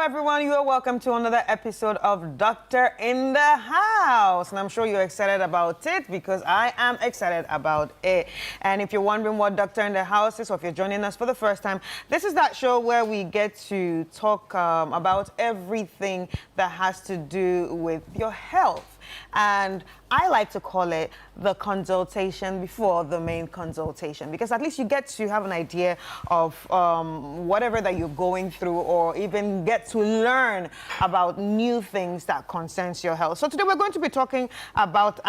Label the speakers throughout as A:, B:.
A: everyone. You are welcome to another episode of Doctor in the House. And I'm sure you're excited about it because I am excited about it. And if you're wondering what Doctor in the House is, or if you're joining us for the first time, this is that show where we get to talk about everything that has to do with your health. And I like to call it the consultation before the main consultation, because at least you get to have an idea of whatever that you're going through, or even get to learn about new things that concerns your health. So today we're going to be talking about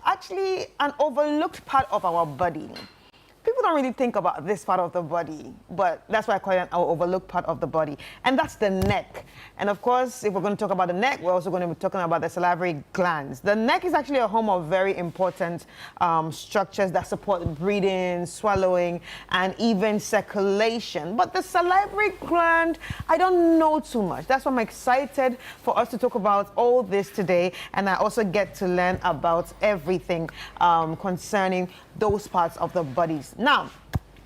A: actually an overlooked part of our body. People don't really think about this part of the body, but that's why I call it our overlooked part of the body, and that's the neck. And of course, if we're going to talk about the neck, we're also going to be talking about the salivary glands. The neck is actually a home of very important structures that support breathing, swallowing, and even circulation. But the salivary gland, I don't know too much. That's why I'm excited for us to talk about all this today, and I also get to learn about everything concerning those parts of the bodies. Now,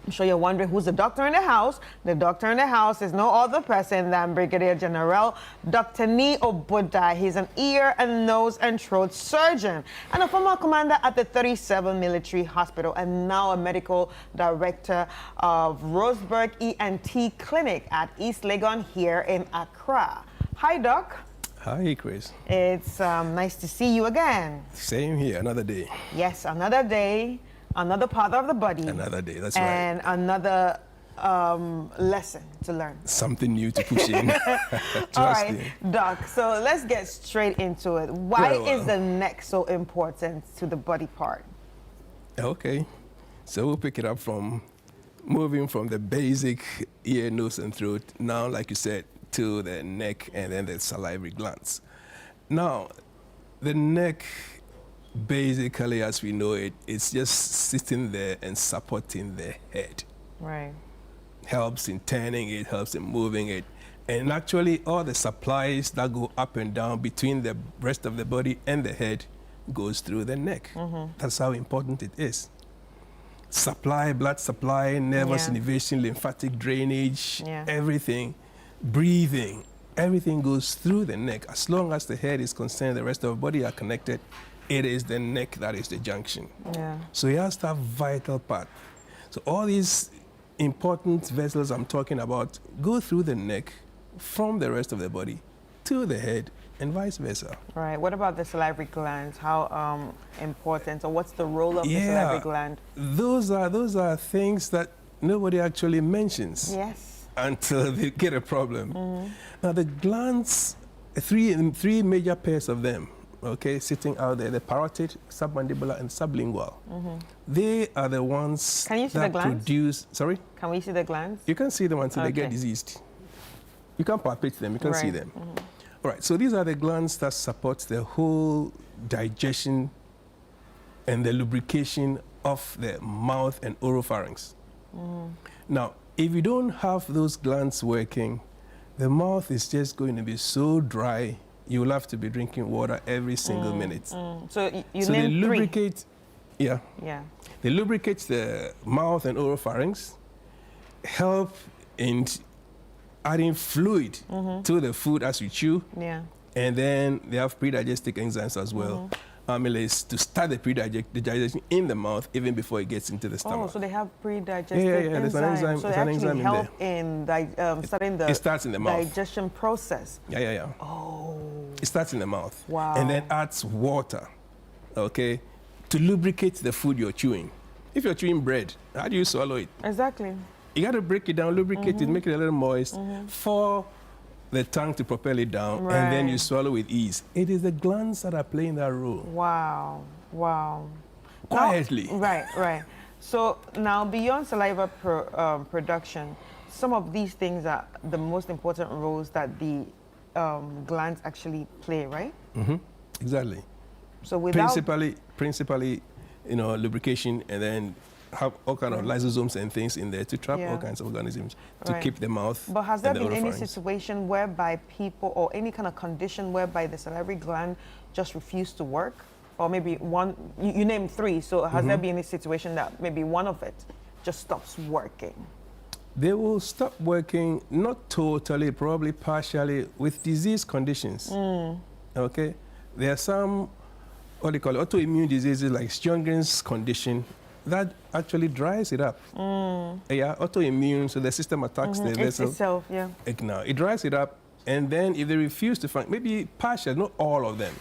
A: I'm sure you're wondering who's the doctor in the house. The doctor in the house is no other person than Brigadier General Dr. Ni Obuda. He's an ear and nose and throat surgeon and a former commander at the 37 Military Hospital, and now a medical director of Roseburg ENT Clinic at East Legon here in Accra. Hi, Doc.
B: Hi, Chris.
A: It's nice to see you again.
B: Same here, another day.
A: Yes, another day. Another part of the body.
B: Another day, that's
A: and
B: right.
A: And another lesson to learn.
B: Something new to push in.
A: All right, Doc, so let's get straight into it. Why is the neck so important to the body part?
B: Okay, so we'll pick it up from moving from the basic ear, nose, and throat, now, like you said, to the neck and then the salivary glands. Now, the neck, basically, as we know it, it's just sitting there and supporting the head.
A: Right.
B: Helps in turning it, helps in moving it. And actually, all the supplies that go up and down between the rest of the body and the head goes through the neck. Mm-hmm. That's how important it is. Supply, blood supply, nervous innervation, lymphatic drainage, everything, breathing, everything goes through the neck. As long as the head is concerned, the rest of the body are connected. It is the neck that is the junction. Yeah. So it has that vital part. So all these important vessels I'm talking about go through the neck from the rest of the body to the head and vice versa.
A: Right. What about the salivary glands? How important, or what's the role of the salivary gland?
B: Those are things that nobody actually mentions.
A: Yes.
B: Until they get a problem. Mm-hmm. Now the glands, three major pairs of them, okay, sitting out there, the parotid, submandibular, and sublingual. Mm-hmm. They are the ones that produce... Sorry?
A: Can we see the glands?
B: You can see them until they get diseased. You can palpate them, you can see them. Mm-hmm. All right, so these are the glands that support the whole digestion and the lubrication of the mouth and oropharynx. Mm-hmm. Now, if you don't have those glands working, the mouth is just going to be so dry, you will have to be drinking water every single minute. Mm.
A: So you
B: so
A: name
B: they lubricate,
A: three.
B: Yeah. They lubricate the mouth and oropharynx, help in adding fluid to the food as you chew. Yeah. And then they have predigestic enzymes as well. Amylase to start the digestion in the mouth even before it gets into the stomach.
A: Oh, so they have predigestic enzymes.
B: There's an enzyme.
A: So they actually help in starting the
B: it starts in the mouth.
A: digestion process.
B: Yeah.
A: Oh.
B: It starts in the mouth.
A: Wow.
B: And then adds water, okay, to lubricate the food you're chewing. If you're chewing bread, how do you swallow it?
A: Exactly.
B: You got to break it down, lubricate it, make it a little moist for the tongue to propel it down, and then you swallow with ease. It is the glands that are playing that role.
A: Wow.
B: Quietly.
A: Now, right. So now, beyond saliva production, some of these things are the most important roles that the glands actually play, right? Mm-hmm.
B: Exactly.
A: So without...
B: Principally, lubrication, and then have all kind of lysosomes and things in there to trap all kinds of organisms to keep the mouth.
A: But has there been any situation whereby people, or any kind of condition whereby the salivary gland just refused to work? Or maybe one, you named three, so has there been any situation that maybe one of it just stops working?
B: they will stop working, not totally, probably partially, with disease conditions. Okay? There are some, what do you call it, autoimmune diseases like Sjogren's condition that actually dries it up. Yeah, autoimmune, so the system attacks the vessel.
A: Itself, yeah.
B: Now, it dries it up, and then if they refuse to find, maybe partial, not all of them.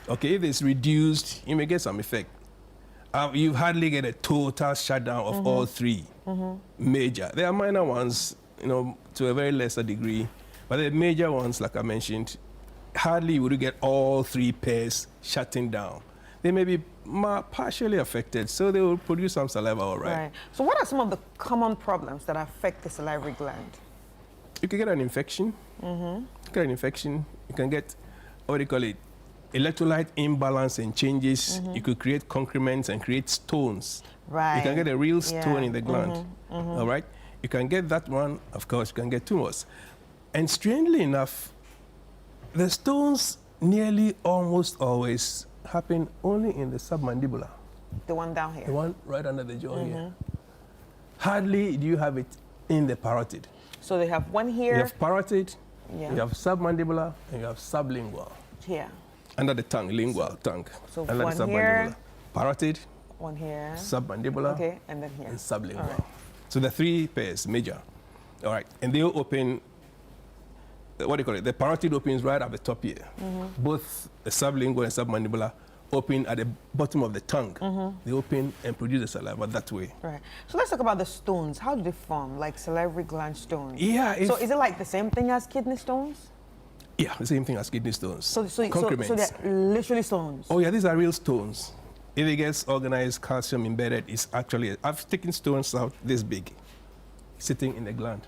B: Okay, if it's reduced, you may get some effect. You hardly get a total shutdown of all three major. There are minor ones, you know, to a very lesser degree, but the major ones, like I mentioned, hardly would you get all three pairs shutting down. They may be partially affected, so they will produce some saliva, all right.
A: Right. So what are some of the common problems that affect the salivary gland?
B: You can get an infection. You get an infection. You can get, what do you call it, electrolyte imbalance and changes. You could create concrements and create stones.
A: Right.
B: You can get a real stone in the gland. All right. You can get that one. Of course, you can get tumors. And strangely enough, the stones nearly almost always happen only in the submandibular.
A: The one down here.
B: The one right under the jaw here. Hardly do you have it in the parotid.
A: So they have one here.
B: You have parotid,
A: Yeah.
B: you have submandibular, and you have sublingual.
A: Here.
B: Under the tongue, lingual tongue.
A: So
B: under
A: one
B: the
A: here.
B: submandibular. Parotid,
A: One here.
B: submandibular,
A: Okay, and then here.
B: and sublingual.
A: All right.
B: So the three pairs, major. All right, and they will open, what do you call it? The parotid opens right at the top here. Both the sublingual and submandibular open at the bottom of the tongue. They open and produce the saliva that way.
A: Right. So let's talk about the stones. How do they form, like salivary gland stones?
B: Yeah.
A: So is it like the same thing as kidney stones?
B: Yeah, the same thing as kidney stones.
A: So
B: Concrements.
A: they're literally stones?
B: Oh yeah, these are real stones. If it gets organized, calcium embedded, it's actually, I've taken stones out this big, sitting in the gland.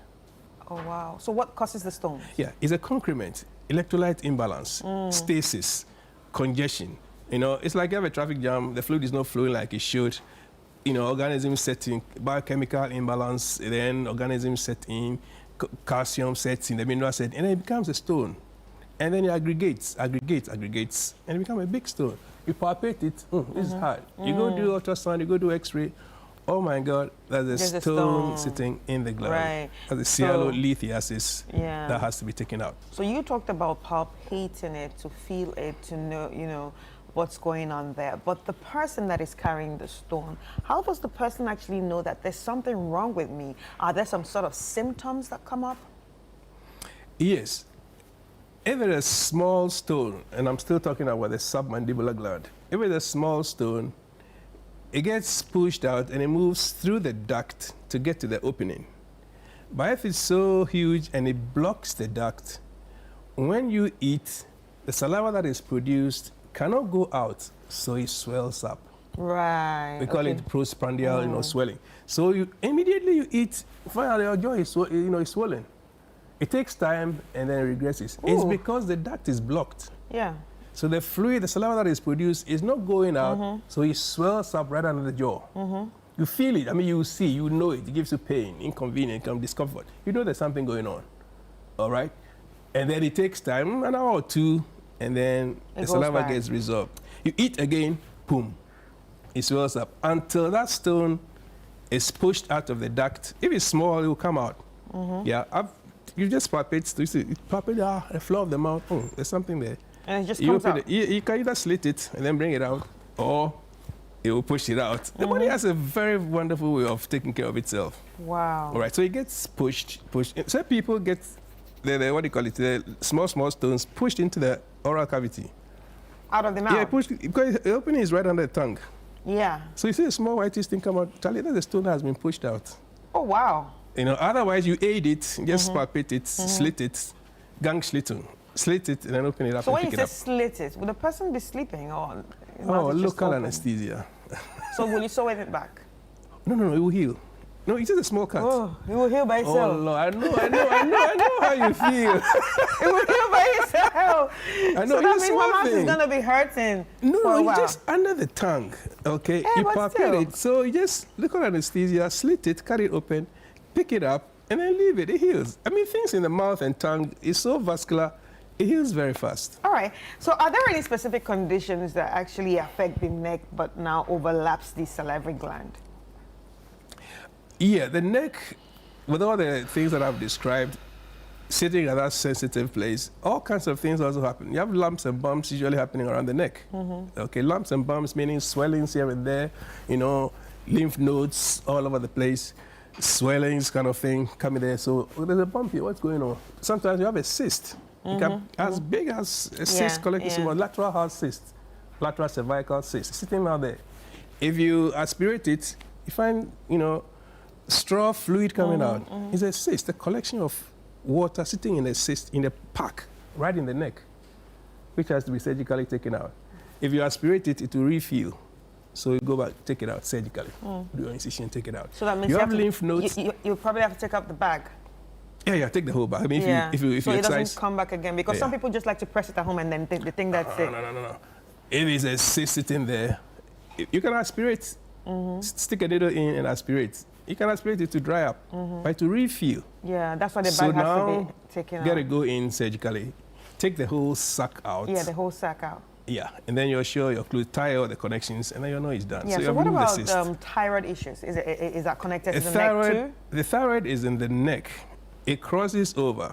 A: Oh, wow. So what causes the stones?
B: Yeah, it's a concrement, electrolyte imbalance, stasis, congestion. You know, it's like you have a traffic jam, the fluid is not flowing like it should. You know, organism setting, biochemical imbalance, then organism set in, calcium sets in, the mineral set, and then it becomes a stone. And then it aggregates, and it becomes a big stone. You palpate it, this is hard. You go do ultrasound, you go do x-ray, oh my God, there's a stone sitting in the gland.
A: Right.
B: That's the cyalolithiasis that has to be taken out.
A: So you talked about palpating it, to feel it, to know, you know, what's going on there. But the person that is carrying the stone, how does the person actually know that there's something wrong with me? Are there some sort of symptoms that come up?
B: Yes. If it's a small stone, and I'm still talking about the submandibular gland, if it's a small stone, it gets pushed out and it moves through the duct to get to the opening. But if it's so huge and it blocks the duct, when you eat, the saliva that is produced cannot go out, so it swells up.
A: Right.
B: We call it postprandial, you know, swelling. So you immediately you eat, find out your jaw is, you know, is swollen. It takes time and then it regresses. It's because the duct is blocked.
A: Yeah.
B: So the fluid, the saliva that is produced, is not going out, so it swells up right under the jaw. You feel it. I mean, you see, you know it. It gives you pain, inconvenience, discomfort. You know there's something going on. All right? And then it takes time, an hour or two, and then the saliva gets resolved. You eat again, boom, it swells up until that stone is pushed out of the duct. If it's small, it will come out. Yeah, you just palpate, you see, palpate the floor of the mouth. There's something there.
A: And it just comes out.
B: You can either slit it and then bring it out, or it will push it out. The body has a very wonderful way of taking care of itself.
A: Wow.
B: All right, so it gets pushed. Some people get the what do you call it, the small stones pushed into the oral cavity.
A: Out of the mouth?
B: Yeah, because the opening is right under the tongue.
A: Yeah.
B: So you see a small whitish thing come out, Charlie, that's the stone that has been pushed out.
A: Oh, wow.
B: You know, otherwise you aid it, just palpate it, slit it, Gangschlittung. Slit it and then open it up
A: so
B: and pick it up.
A: So when you say slit it, will the person be sleeping or?
B: Local anesthesia.
A: So will you sew it back?
B: No, it will heal. No, it's just a small cut.
A: Oh, it will heal by itself.
B: Oh, no, I know how you feel.
A: It will heal by itself.
B: I know,
A: so that
B: it's
A: means
B: a
A: my
B: small
A: mouth is
B: thing.
A: going to be hurting.
B: No,
A: a
B: it's
A: while.
B: just under the tongue, okay?
A: Yeah,
B: you
A: but
B: palpate
A: still.
B: it. So you just local anesthesia, slit it, cut it open, pick it up, and then leave it. It heals. I mean, things in the mouth and tongue is so vascular, it heals very fast.
A: All right. So are there any specific conditions that actually affect the neck but now overlaps the salivary gland?
B: Yeah, the neck with all the things that I've described, sitting at that sensitive place, all kinds of things also happen. You have lumps and bumps usually happening around the neck. Okay, lumps and bumps meaning swellings here and there, you know, lymph nodes all over the place, swellings kind of thing coming there. So there's a bump here, what's going on? Sometimes you have a cyst. It can as big as a cyst collecting so lateral heart cyst, lateral cervical cyst, sitting out there. If you aspirate it, you find, you know, straw fluid coming out. It's a cyst, a collection of water sitting in a cyst, in a pack, right in the neck, which has to be surgically taken out. If you aspirate it, it will refill. So you go back, take it out surgically, do your incision, take it out.
A: So that means
B: you have lymph nodes.
A: You probably have to take up the bag.
B: Yeah, take the whole bag. I mean, if you
A: so it
B: exercise,
A: doesn't come back again, because some people just like to press it at home and then they think that's it.
B: No. If it's a cyst sitting there, you can aspirate, stick a needle in and aspirate. You can aspirate it to dry up, but to refill.
A: Yeah, that's why the bag has to be taken out.
B: Get it go in surgically. Take the whole sac out.
A: Yeah, the whole sac out.
B: Yeah, and then you're sure your glue, tie all the connections, and then you know it's done.
A: Yeah, so what about thyroid issues? Is that connected to the neck too?
B: The thyroid is in the neck. It crosses over.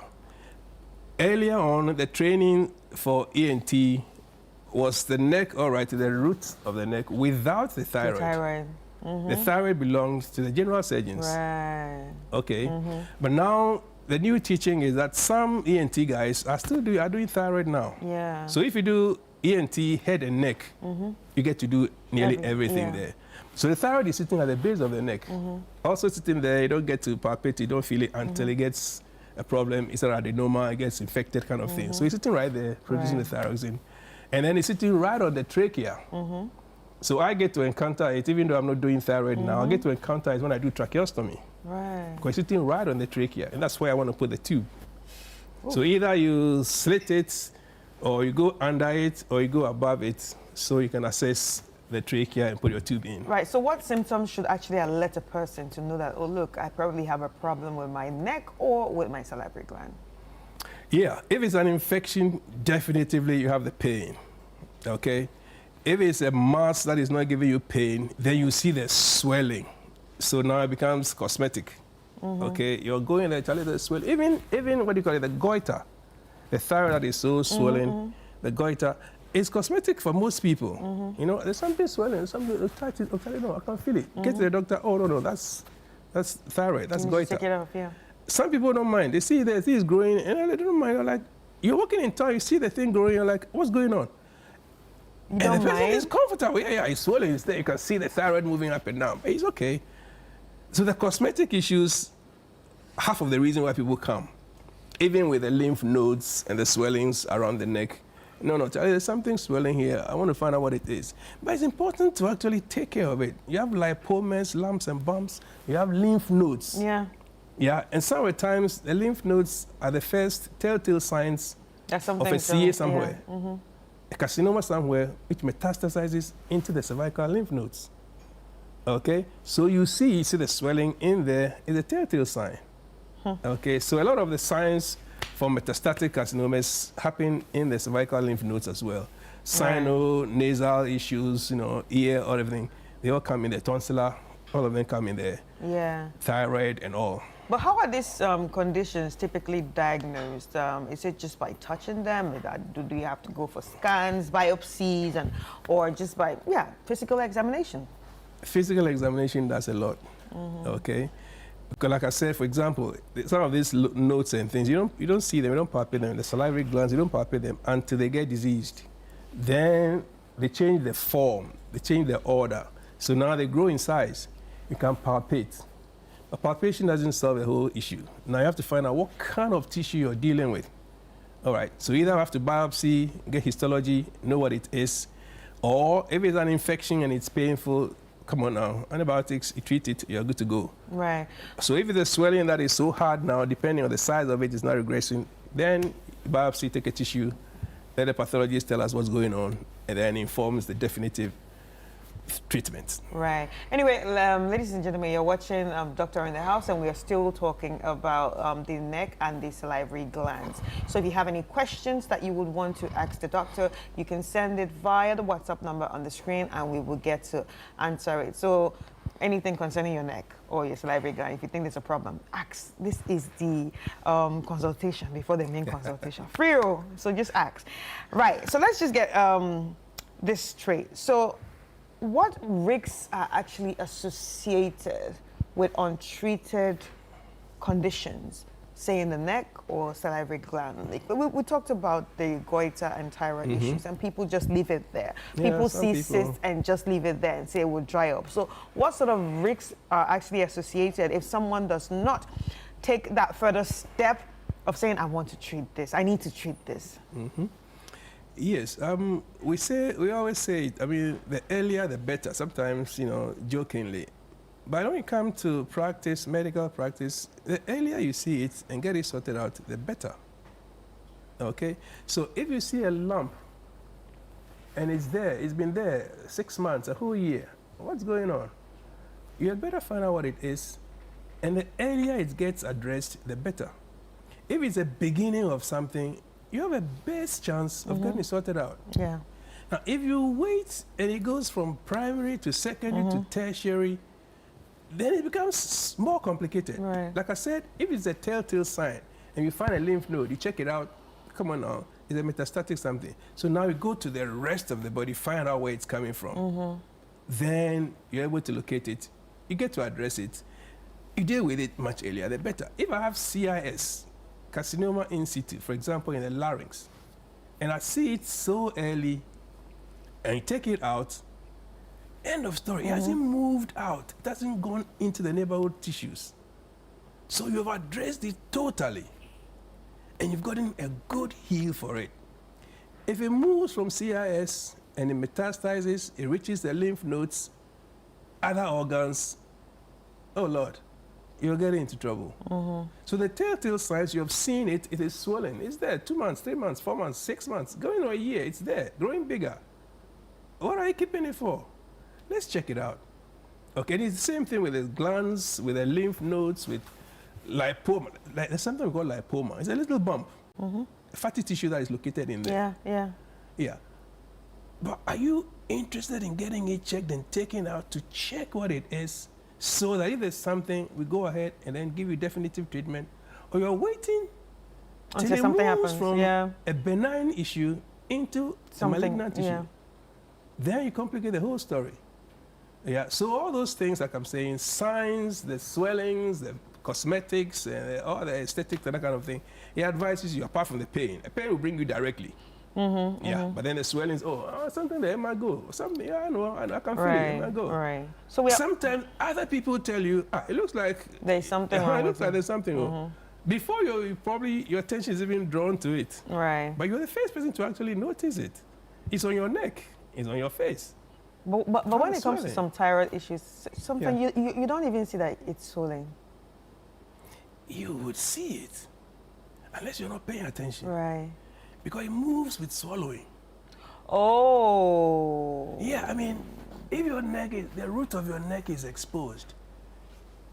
B: Earlier on, the training for ENT was the neck, all right, to the roots of the neck without the thyroid.
A: The thyroid.
B: The thyroid belongs to the general surgeons.
A: Right.
B: Okay. But now the new teaching is that some ENT guys are doing thyroid now.
A: Yeah.
B: So if you do ENT head and neck, you get to do nearly everything there. So the thyroid is sitting at the base of the neck. Also sitting there, you don't get to palpate, you don't feel it until it gets a problem. It's an adenoma, it gets infected kind of thing. So it's sitting right there, producing the thyroxine. And then it's sitting right on the trachea. So I get to encounter it, even though I'm not doing thyroid now, I get to encounter it when I do tracheostomy.
A: Right.
B: Because it's sitting right on the trachea, and that's where I want to put the tube. So either you slit it, or you go under it, or you go above it, so you can access the trachea and put your tube in.
A: Right, so what symptoms should actually alert a person to know that, oh, look, I probably have a problem with my neck or with my salivary gland?
B: Yeah, if it's an infection, definitively you have the pain, okay? If it's a mass that is not giving you pain, then you see the swelling. So now it becomes cosmetic, okay? You're going there, Charlie, the swell. Even what do you call it, the goiter, the thyroid that is so swollen, the goiter, is cosmetic for most people. You know, there's something swelling, something, no, I can't feel it. Get to the doctor, oh, no, that's thyroid, that's goiter.
A: Take it off, yeah.
B: Some people don't mind. They see the thing is growing, and they don't mind. They're like, you're walking in town, you see the thing growing, you're like, what's going on?
A: You don't
B: and the person
A: mind?
B: is comfortable. Yeah, it's swollen. It's there. You can see the thyroid moving up and down. But it's okay. So the cosmetic issues, half of the reason why people come, even with the lymph nodes and the swellings around the neck. No, there's something swelling here. I want to find out what it is. But it's important to actually take care of it. You have lipomas, lumps and bumps. You have lymph nodes.
A: Yeah.
B: Yeah, and some of the times, the lymph nodes are the first telltale signs of a CA somewhere.
A: Yeah.
B: A carcinoma somewhere, which metastasizes into the cervical lymph nodes. Okay, so you see the swelling in there is a telltale sign. Okay, so a lot of the signs for metastatic carcinomas happen in the cervical lymph nodes as well. Nasal issues, you know, ear, all everything, they all come in there. Tonsillar, all of them come in there.
A: Yeah.
B: Thyroid and all.
A: But how are these conditions typically diagnosed? Is it just by touching them? Do you have to go for scans, biopsies, or just by, physical examination? Physical
B: examination does a lot, okay? Because like I said, for example, some of these notes and things, you don't see them, you don't palpate them. The salivary glands, you don't palpate them until they get diseased. Then they change the form, they change the order. So now they grow in size. You can palpate. But palpation doesn't solve the whole issue. Now you have to find out what kind of tissue you're dealing with. All right, so either have to biopsy, get histology, know what it is, or if it's an infection and it's painful, come on now, antibiotics, you treat it, you're good to go.
A: Right.
B: So if it's a swelling that is so hard now, depending on the size of it, it's not regressing, then biopsy, take a tissue, let the pathologist tell us what's going on, and then informs the definitive treatment.
A: Right. Anyway, ladies and gentlemen, you're watching Doctor in the House, and we are still talking about the neck and the salivary glands. So if you have any questions that you would want to ask the doctor, you can send it via the WhatsApp number on the screen, and we will get to answer it. So anything concerning your neck or your salivary gland, if you think there's a problem, ask. This is the consultation before the main consultation. Free, so just ask. Right, so let's just get this straight. So what risks are actually associated with untreated conditions, say in the neck or salivary gland? Like, we talked about the goiter and thyroid issues, and people just leave it there.
B: Yeah,
A: People
B: some
A: see
B: people-
A: cysts and just leave it there and say it will dry up. So what sort of risks are actually associated if someone does not take that further step of saying, I want to treat this, I need to treat this?
B: Yes, we always say it. I mean, the earlier the better. Sometimes, you know, jokingly, but when it comes to practice, medical practice, the earlier you see it and get it sorted out, the better. Okay, so if you see a lump and it's there, it's been there 6 months, a whole year, what's going on? You had better find out what it is, and the earlier it gets addressed, the better. If it's a beginning of something, you have a best chance of getting it sorted out.
A: Yeah.
B: Now, if you wait and it goes from primary to secondary to tertiary, then it becomes more complicated.
A: Right.
B: Like I said, if it's a telltale sign and you find a lymph node, you check it out, come on now, it's a metastatic something. So now you go to the rest of the body, find out where it's coming from. Then you're able to locate it. You get to address it. You deal with it much earlier, the better. If I have CIS, carcinoma in situ, for example, in the larynx, and I see it so early, and you take it out, end of story. It hasn't moved out. It hasn't gone into the neighborhood tissues. So you've addressed it totally, and you've gotten a good heal for it. If it moves from CIS and it metastasizes, it reaches the lymph nodes, other organs, oh Lord, you're getting into trouble. So the telltale signs, you have seen it, it is swollen. It's there, 2 months, 3 months, 4 months, 6 months, going on a year, it's there, growing bigger. What are you keeping it for? Let's check it out. Okay, it's the same thing with the glands, with the lymph nodes, with lipoma. Like, there's something we call lipoma. It's a little bump, a fatty tissue that is located in there. Yeah. But are you interested in getting it checked and taken out to check what it is, so that if there's something, we go ahead and then give you definitive treatment, or you're waiting
A: Until something
B: moves
A: happens,
B: from
A: yeah.
B: a benign issue into
A: Something,
B: a malignant issue.
A: yeah.
B: Then you complicate the whole story. Yeah, so all those things, like I'm saying, signs, the swellings, the cosmetics, all the aesthetics, and that kind of thing, he advises you, apart from the pain. The pain will bring you directly. But then the swellings, something there might go. Something, I know, I can feel it, it might go.
A: Right. So
B: Sometimes other people tell you, it looks like
A: there's something wrong
B: it
A: with
B: looks like there's something. Before your attention is even drawn to it.
A: Right.
B: But you're the first person to actually notice it. It's on your neck. It's on your face.
A: But when it comes to
B: swelling.
A: some thyroid issues, something you don't even see that it's swollen.
B: You would see it unless you're not paying attention.
A: Right.
B: Because it moves with swallowing.
A: Oh.
B: Yeah, I mean, if your neck is, the root of your neck is exposed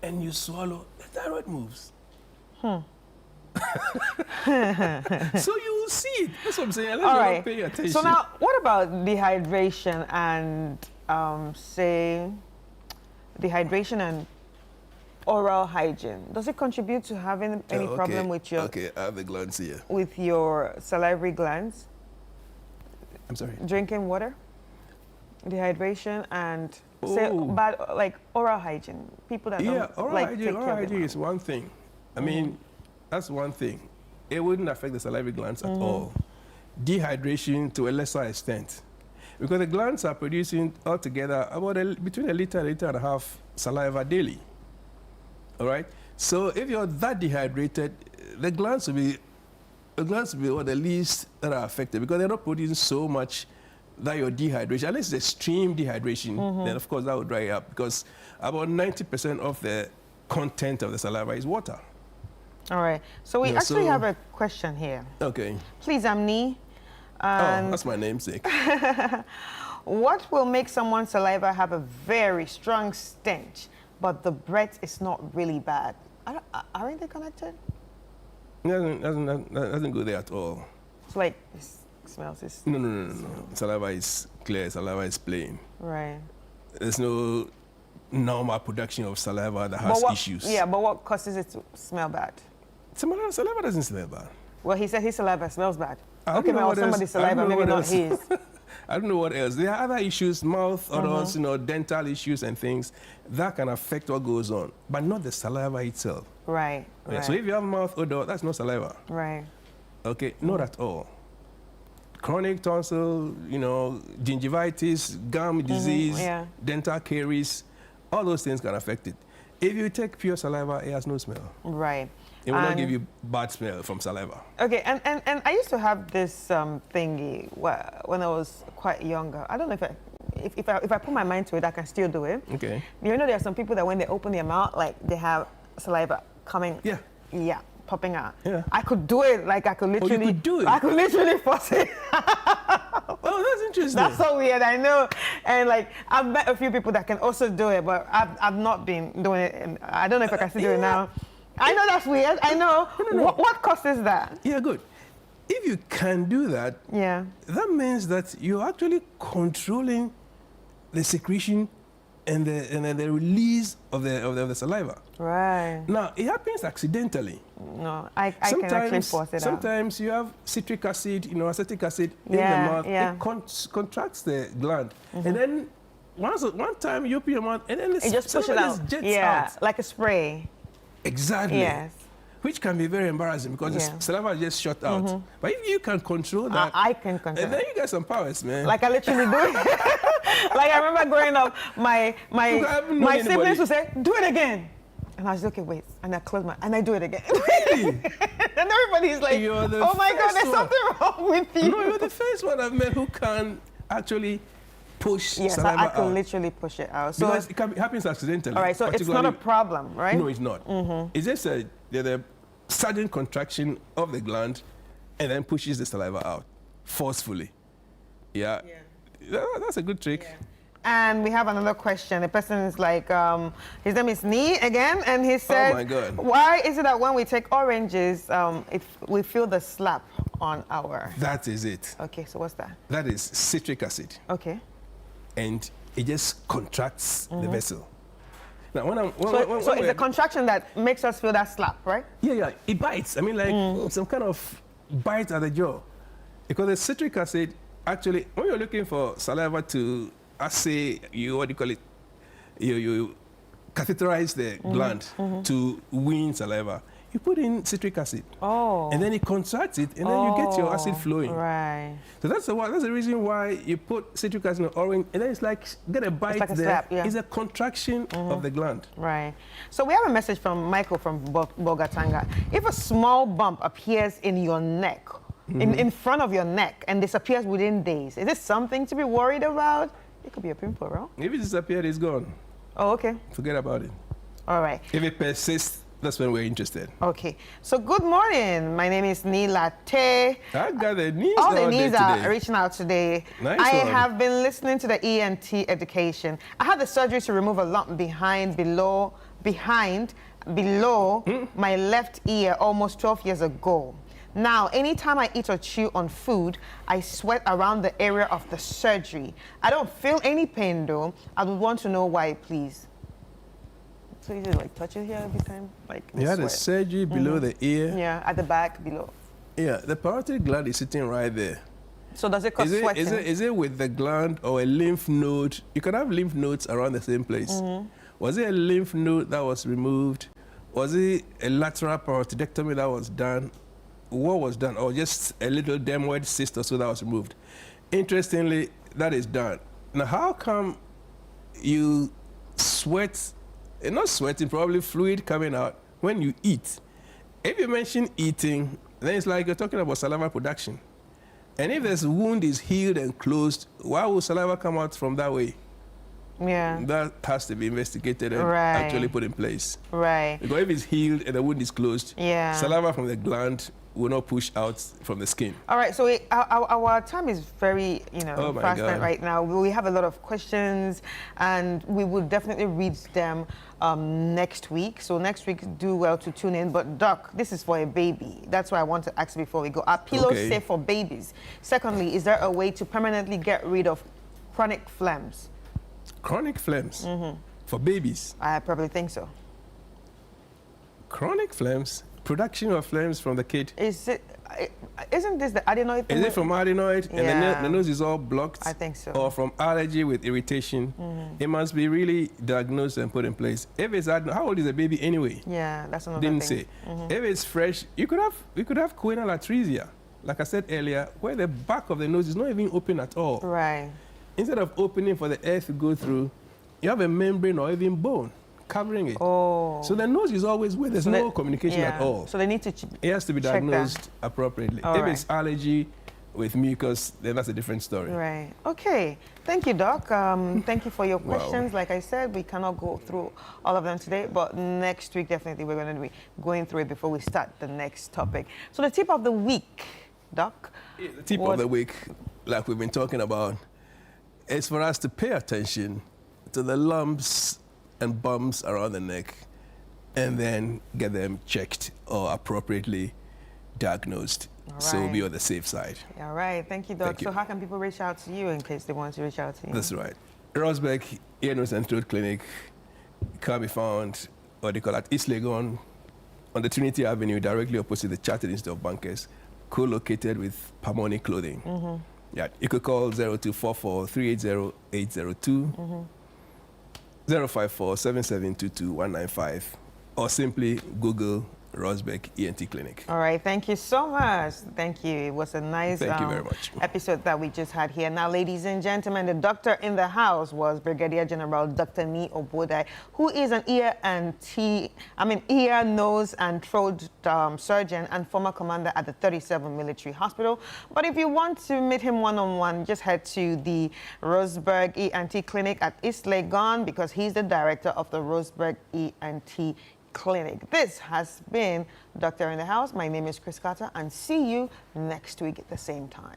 B: and you swallow, the thyroid moves. So you will see it. That's what I'm saying, unless you're not paying attention.
A: So now, what about dehydration and, say, dehydration and oral hygiene? Does it contribute to having any problem with your
B: I have the glands here.
A: with your salivary glands?
B: I'm sorry.
A: Drinking water, dehydration, and say bad like oral hygiene. People that don't
B: oral
A: like
B: hygiene,
A: take
B: oral
A: care of
B: hygiene
A: them.
B: is one thing. I mean, that's one thing. It wouldn't affect the salivary glands at all. Dehydration to a lesser extent, because the glands are producing altogether about between a liter and a half saliva daily. All right. So if you're that dehydrated, the glands will be the least that are affected, because they're not producing so much that your dehydration, unless it's extreme dehydration, then of course that would dry up, because about 90% of the content of the saliva is water.
A: All right. So we actually have a question here.
B: Okay.
A: Please, Amni.
B: That's my namesake.
A: What will make someone's saliva have a very strong stench, but the breath is not really bad? Aren't they connected?
B: It doesn't go there at all.
A: It's like it smells.
B: No. Saliva is clear. Saliva is plain.
A: Right.
B: There's no normal production of saliva that has issues.
A: Yeah, but what causes it to smell bad?
B: Saliva doesn't smell bad.
A: Well, he said his saliva smells bad.
B: I don't
A: Okay,
B: know
A: well,
B: what else-
A: somebody's
B: I don't
A: saliva,
B: know
A: maybe
B: what
A: not
B: else.
A: his.
B: I don't know what else. There are other issues, mouth odors, dental issues and things that can affect what goes on, but not the saliva itself.
A: Right,
B: Yeah,
A: right.
B: so if you have mouth odor, that's not saliva.
A: Right.
B: Okay, not at all. Chronic tonsil, gingivitis, gum disease,
A: yeah.
B: dental caries, all those things can affect it. If you take pure saliva, it has no smell.
A: Right.
B: It will not give you bad smell from saliva.
A: Okay, and I used to have this thingy when I was quite younger. I don't know if I put my mind to it, I can still do it.
B: Okay.
A: You know, there are some people that when they open their mouth, like they have saliva coming.
B: Yeah.
A: Yeah, popping out.
B: Yeah.
A: I could do it. Like I could literally.
B: you could do it?
A: I could literally force it.
B: Oh, that's interesting.
A: That's so weird, I know. And like, I've met a few people that can also do it, but I've not been doing it. And I don't know if I can still do it now. I know that's weird. I know.
B: No.
A: What causes that?
B: Yeah, good. If you can do that,
A: Yeah.
B: that means that you're actually controlling the secretion and the release of the saliva.
A: Right.
B: Now, it happens accidentally.
A: No, I can actually force it out.
B: Sometimes you have citric acid, acetic acid in the
A: Yeah,
B: mouth.
A: yeah.
B: It contracts the gland. And then one time you open your mouth and then
A: It just pushes it
B: saliva
A: out.
B: just jets
A: Yeah,
B: out.
A: like a spray.
B: Exactly.
A: Yes.
B: Which can be very embarrassing because
A: Yeah.
B: the saliva just shot out. But if you can control that,
A: I can control
B: and then
A: it.
B: you get some powers, man.
A: Like I literally do it. Like I remember growing up, my
B: haven't known anybody.
A: siblings would say, "Do it again," and I was okay, wait, and I close my, and I do it again. And everybody's like,
B: You're the
A: "Oh my God,
B: first
A: there's
B: one.
A: something wrong with you."
B: No, you're the first one I've met who can actually push
A: Yes,
B: saliva
A: I could
B: out.
A: literally push it out. So,
B: Because it happens accidentally.
A: all right, so it's not a
B: particularly-
A: problem, right?
B: No, it's not. It's just the sudden contraction of the gland and then pushes the saliva out forcefully. Yeah. That's a good trick.
A: And we have another question. The person is like, his name is Nee again, and he said,
B: my God.
A: why is it that when we take oranges, we feel the slap on our...
B: That is it.
A: Okay, so what's that?
B: That is citric acid.
A: Okay.
B: And it just contracts the vessel. Now,
A: So it's a contraction that makes us feel that slap, right?
B: Yeah, it bites. I mean, like some kind of bite at the jaw. Because the citric acid, actually, when you're looking for saliva to assay, you catheterize the gland to wean saliva, you put in citric acid.
A: Oh.
B: And then it contracts it, and then you get your acid flowing.
A: Right.
B: So that's the reason why you put citric acid on orange, and then it's like get a bite
A: like a
B: there.
A: slap, yeah.
B: It's a contraction of the gland.
A: Right. So we have a message from Michael from Bogatanga. If a small bump appears in your neck, in front of your neck, and disappears within days, is this something to be worried about? It could be a pimple, right?
B: If it disappeared, it's gone.
A: Oh, okay.
B: Forget about it.
A: All right.
B: If it persists, that's when we're interested.
A: Okay. So good morning. My name is Neela Te.
B: I got the knees
A: All the
B: all day
A: knees are
B: today.
A: reaching out today.
B: Nice
A: I
B: one.
A: have been listening to the ENT education. I had the surgery to remove a lump below my left ear almost 12 years ago. Now, anytime I eat or chew on food, I sweat around the area of the surgery. I don't feel any pain though. I would want to know why, please. So you just like touch it here every time? Like
B: You had a
A: sweat.
B: surgery below the ear.
A: Yeah, at the back below.
B: Yeah, the parotid gland is sitting right there.
A: So does it cause sweating?
B: Is it with the gland or a lymph node? You can have lymph nodes around the same place. Was it a lymph node that was removed? Was it a lateral parotidectomy that was done? What was done? Or just a little dermoid cyst or so that was removed? Interestingly, that is done. Now, how come you sweat, not sweating, probably fluid coming out when you eat? If you mention eating, then it's like you're talking about saliva production. And if this wound is healed and closed, why will saliva come out from that way?
A: Yeah.
B: That has to be investigated and
A: Right.
B: actually put in place.
A: Right.
B: Because if it's healed and the wound is closed,
A: Yeah.
B: saliva from the gland will not push out from the skin.
A: All right, so our time is very,
B: Oh my
A: fast
B: God.
A: right now. We have a lot of questions, and we will definitely read them next week. So next week, do well to tune in. But Doc, this is for a baby. That's why I want to ask before we go. Are pillows
B: Okay.
A: safe for babies? Secondly, is there a way to permanently get rid of chronic phlegms?
B: Chronic phlegms. for babies.
A: I probably think so.
B: Chronic phlegms, production of phlegms from the kid.
A: Isn't this the adenoid thing?
B: Is it from adenoid and
A: Yeah.
B: the nose is all blocked?
A: I think so.
B: Or from allergy with irritation? It must be really diagnosed and put in place. If it's adenoid, how old is the baby anyway?
A: Yeah, that's another
B: Didn't
A: thing.
B: say. If it's fresh, you could have choanal atresia, like I said earlier, where the back of the nose is not even open at all.
A: Right.
B: Instead of opening for the air to go through, you have a membrane or even bone covering it.
A: Oh.
B: So the nose is always where there's no communication at all.
A: So they need to
B: It has to be
A: check
B: diagnosed appropriately.
A: All
B: If
A: right.
B: it's allergy with mucus, then that's a different story.
A: Right. Okay. Thank you, Doc. Thank you for your
B: Wow.
A: questions. Like I said, we cannot go through all of them today, but next week, definitely, we're going to be going through it before we start the next topic. So the tip of the week, Doc.
B: The tip of the week, like we've been talking about, is for us to pay attention to the lumps and bumps around the neck and then get them checked or appropriately diagnosed.
A: All
B: So we'll be
A: right.
B: on the safe side.
A: All right. Thank you, Doc.
B: Thank you.
A: So how can people reach out to you in case they want to reach out to you?
B: That's right. Rosberg Ear, Nose and Throat Clinic can be found, what they call at East Legon, on the Trinity Avenue, directly opposite the Chartered Institute of Bankers, co-located with Pamoni Clothing. Yeah, you could call 0244 380 802, 054 7722 195, or simply Google Rosberg ENT Clinic.
A: All right, thank you so much. Thank you. It was a nice
B: Thank you very much.
A: episode that we just had here. Now, ladies and gentlemen, the doctor in the house was Brigadier General Dr. Ni Obodai, who is an ear, nose, and throat surgeon and former commander at the 37th Military Hospital. But if you want to meet him one-on-one, just head to the Rosberg ENT Clinic at East Legon because he's the director of the Rosberg ENT Clinic. This has been Doctor in the House. My name is Chris Carter, and see you next week at the same time.